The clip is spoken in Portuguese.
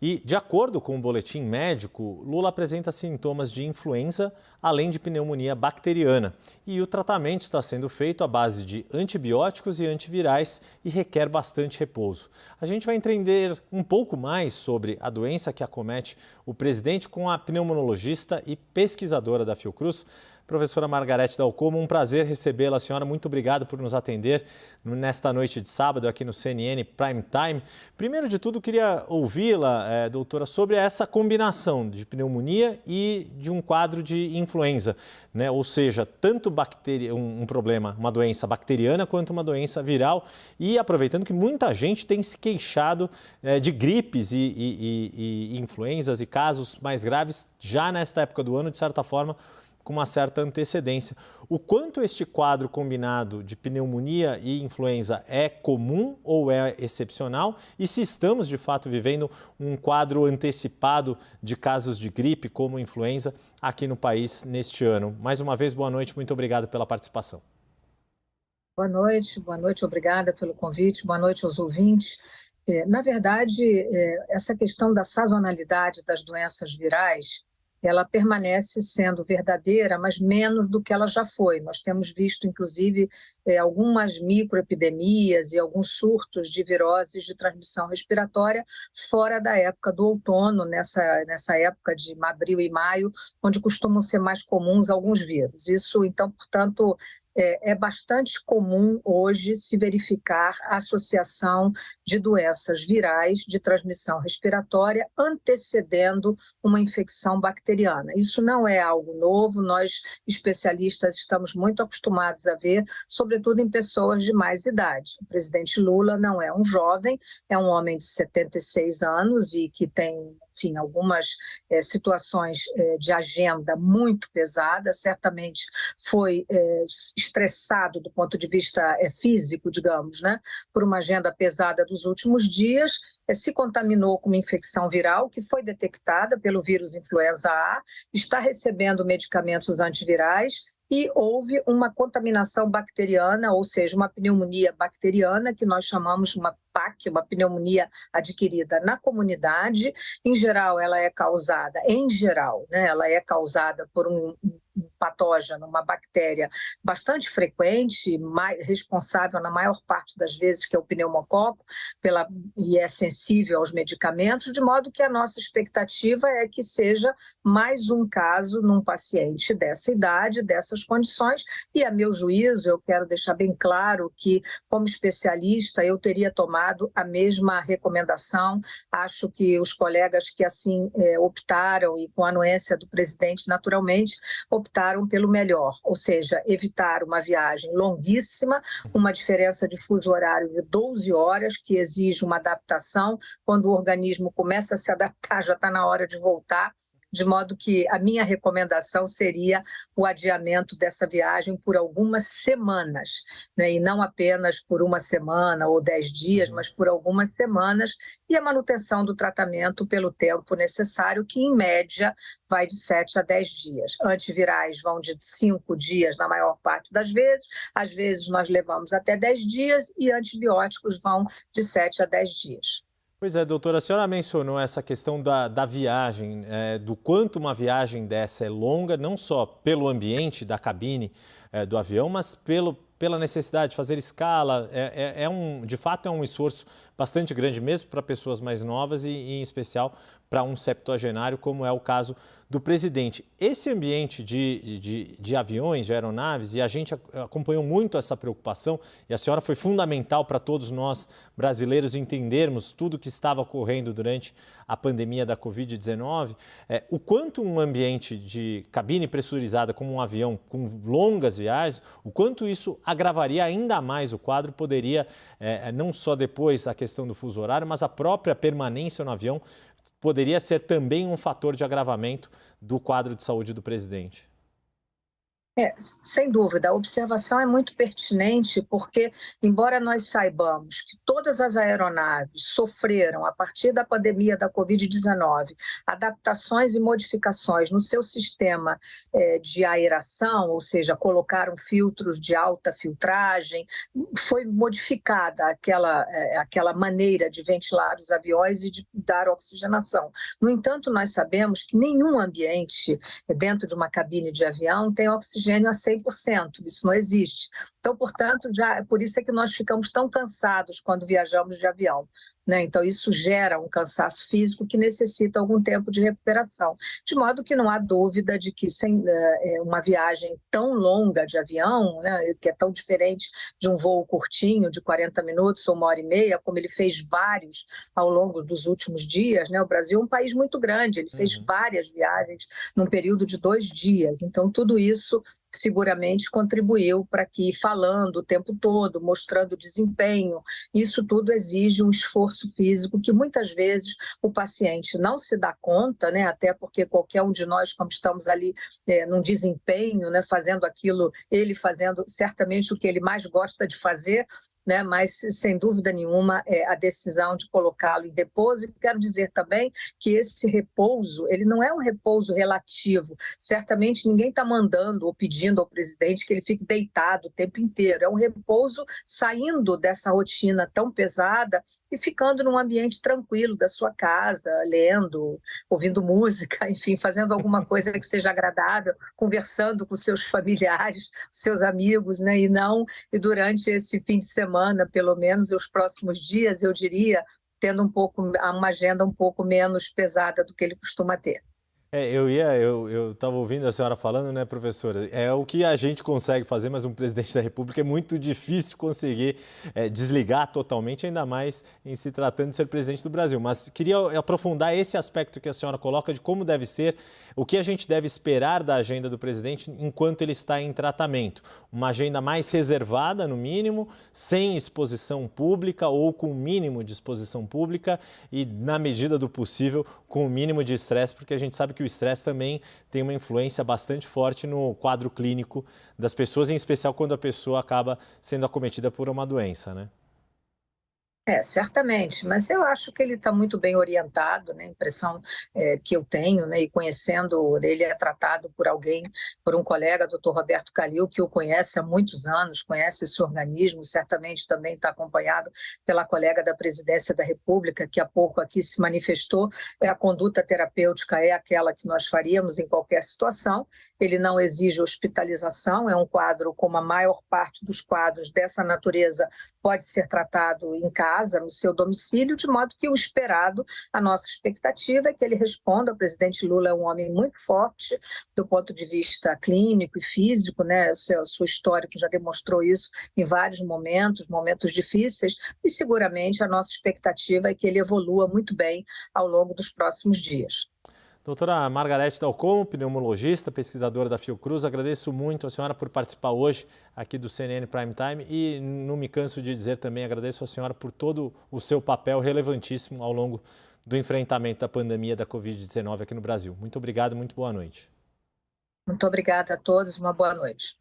E, de acordo com o boletim médico, Lula apresenta sintomas de influenza, além de pneumonia bacteriana. E o tratamento está sendo feito à base de antibióticos e antivirais e requer bastante repouso. A gente vai entender um pouco mais sobre a doença que acomete o presidente com a pneumologista e pesquisadora da Fiocruz, professora Margarete Dal Como. Um prazer recebê-la, senhora. Muito obrigado por nos atender nesta noite de sábado aqui no CNN Prime Time. Primeiro de tudo, queria ouvi-la, doutora, sobre essa combinação de pneumonia e de um quadro de influenza, né? Ou seja, tanto um problema, uma doença bacteriana quanto uma doença viral. E aproveitando que muita gente tem se queixado de gripes e influenzas e casos mais graves já nesta época do ano, de certa forma, com uma certa antecedência. O quanto este quadro combinado de pneumonia e influenza é comum ou é excepcional? E se estamos, de fato, vivendo um quadro antecipado de casos de gripe como influenza aqui no país neste ano? Mais uma vez, boa noite, muito obrigado pela participação. Boa noite, obrigada pelo convite, boa noite aos ouvintes. Na verdade, essa questão da sazonalidade das doenças virais, ela permanece sendo verdadeira, mas menos do que ela já foi. Nós temos visto, inclusive, algumas microepidemias e alguns surtos de viroses de transmissão respiratória fora da época do outono, nessa época de abril e maio, onde costumam ser mais comuns alguns vírus. Isso, então, portanto, é bastante comum hoje se verificar a associação de doenças virais de transmissão respiratória antecedendo uma infecção bacteriana. Isso não é algo novo, nós especialistas estamos muito acostumados a ver, sobretudo em pessoas de mais idade. O presidente Lula não é um jovem, é um homem de 76 anos e que tem, enfim, algumas situações de agenda muito pesada, certamente foi estressado do ponto de vista físico, digamos, né, por uma agenda pesada dos últimos dias, se contaminou com uma infecção viral que foi detectada pelo vírus influenza A, está recebendo medicamentos antivirais e houve uma contaminação bacteriana, ou seja, uma pneumonia bacteriana, que nós chamamos uma PAC, uma pneumonia adquirida na comunidade. Em geral, ela é causada, né, ela é causada por um patógeno, uma bactéria bastante frequente, responsável na maior parte das vezes, que é o pneumococo, e é sensível aos medicamentos, de modo que a nossa expectativa é que seja mais um caso num paciente dessa idade, dessas condições, e a meu juízo, eu quero deixar bem claro que, como especialista, eu teria tomado a mesma recomendação. Acho que os colegas que assim optaram, e com a anuência do presidente, naturalmente, optaram pelo melhor, ou seja, evitar uma viagem longuíssima, uma diferença de fuso horário de 12 horas, que exige uma adaptação. Quando o organismo começa a se adaptar, já está na hora de voltar, de modo que a minha recomendação seria o adiamento dessa viagem por algumas semanas, né? E não apenas por uma semana ou 10 dias, mas por algumas semanas, e a manutenção do tratamento pelo tempo necessário, que em média vai de 7 a 10 dias. Antivirais vão de 5 dias na maior parte das vezes, às vezes nós levamos até 10 dias, e antibióticos vão de 7 a 10 dias. Pois é, doutora, a senhora mencionou essa questão da viagem, do quanto uma viagem dessa é longa, não só pelo ambiente da cabine do avião, mas pela necessidade de fazer escala. De fato, é um esforço bastante grande mesmo para pessoas mais novas e, em especial, para um septuagenário, como é o caso do presidente. Esse ambiente de aviões, de aeronaves, e a gente acompanhou muito essa preocupação, e a senhora foi fundamental para todos nós brasileiros entendermos tudo o que estava ocorrendo durante a pandemia da Covid-19, o quanto um ambiente de cabine pressurizada como um avião com longas viagens, o quanto isso agravaria ainda mais o quadro, poderia, não só depois a questão do fuso horário, mas a própria permanência no avião poderia ser também um fator de agravamento do quadro de saúde do presidente. Sem dúvida, a observação é muito pertinente porque, embora nós saibamos que todas as aeronaves sofreram, a partir da pandemia da Covid-19, adaptações e modificações no seu sistema de aeração, ou seja, colocaram filtros de alta filtragem, foi modificada aquela maneira de ventilar os aviões e de dar oxigenação. No entanto, nós sabemos que nenhum ambiente dentro de uma cabine de avião tem oxigênio a 100%, isso não existe. Então, portanto, por isso é que nós ficamos tão cansados quando viajamos de avião, né? Então, isso gera um cansaço físico que necessita algum tempo de recuperação. De modo que não há dúvida de que sem uma viagem tão longa de avião, né, que é tão diferente de um voo curtinho, de 40 minutos ou 1h30, como ele fez vários ao longo dos últimos dias, né? O Brasil é um país muito grande, ele fez várias viagens num período de 2 dias. Então, tudo isso seguramente contribuiu para que, falando o tempo todo, mostrando desempenho, isso tudo exige um esforço físico que muitas vezes o paciente não se dá conta, né? Até porque qualquer um de nós, como estamos ali num desempenho, né, fazendo aquilo, ele fazendo certamente o que ele mais gosta de fazer, né, mas, sem dúvida nenhuma, a decisão de colocá-lo em repouso. E quero dizer também que esse repouso, ele não é um repouso relativo. Certamente ninguém está mandando ou pedindo ao presidente que ele fique deitado o tempo inteiro. É um repouso saindo dessa rotina tão pesada e ficando num ambiente tranquilo da sua casa, lendo, ouvindo música, enfim, fazendo alguma coisa que seja agradável, conversando com seus familiares, seus amigos, né? E durante esse fim de semana, pelo menos, os próximos dias, eu diria, tendo uma agenda um pouco menos pesada do que ele costuma ter. Eu estava ouvindo a senhora falando, né, professora? É o que a gente consegue fazer, mas um presidente da República é muito difícil conseguir desligar totalmente, ainda mais em se tratando de ser presidente do Brasil. Mas queria aprofundar esse aspecto que a senhora coloca de como deve ser, o que a gente deve esperar da agenda do presidente enquanto ele está em tratamento. Uma agenda mais reservada, no mínimo, sem exposição pública ou com o mínimo de exposição pública e, na medida do possível, com o mínimo de estresse, porque a gente sabe que o estresse também tem uma influência bastante forte no quadro clínico das pessoas, em especial quando a pessoa acaba sendo acometida por uma doença, né? Certamente, mas eu acho que ele está muito bem orientado, né? A impressão que eu tenho, né? E conhecendo, ele é tratado por um colega, Dr. Roberto Calil, que o conhece há muitos anos, conhece esse organismo, certamente também está acompanhado pela colega da Presidência da República, que há pouco aqui se manifestou. A conduta terapêutica é aquela que nós faríamos em qualquer situação, ele não exige hospitalização, é um quadro como a maior parte dos quadros dessa natureza pode ser tratado em casa, no seu domicílio, de modo que o esperado, a nossa expectativa é que ele responda. O presidente Lula é um homem muito forte do ponto de vista clínico e físico, né? O seu histórico já demonstrou isso em vários momentos difíceis, e seguramente a nossa expectativa é que ele evolua muito bem ao longo dos próximos dias. Doutora Margarete Dalcon, pneumologista, pesquisadora da Fiocruz, agradeço muito a senhora por participar hoje aqui do CNN Prime Time e não me canso de dizer também, agradeço a senhora por todo o seu papel relevantíssimo ao longo do enfrentamento da pandemia da Covid-19 aqui no Brasil. Muito obrigado, muito boa noite. Muito obrigada a todos, uma boa noite.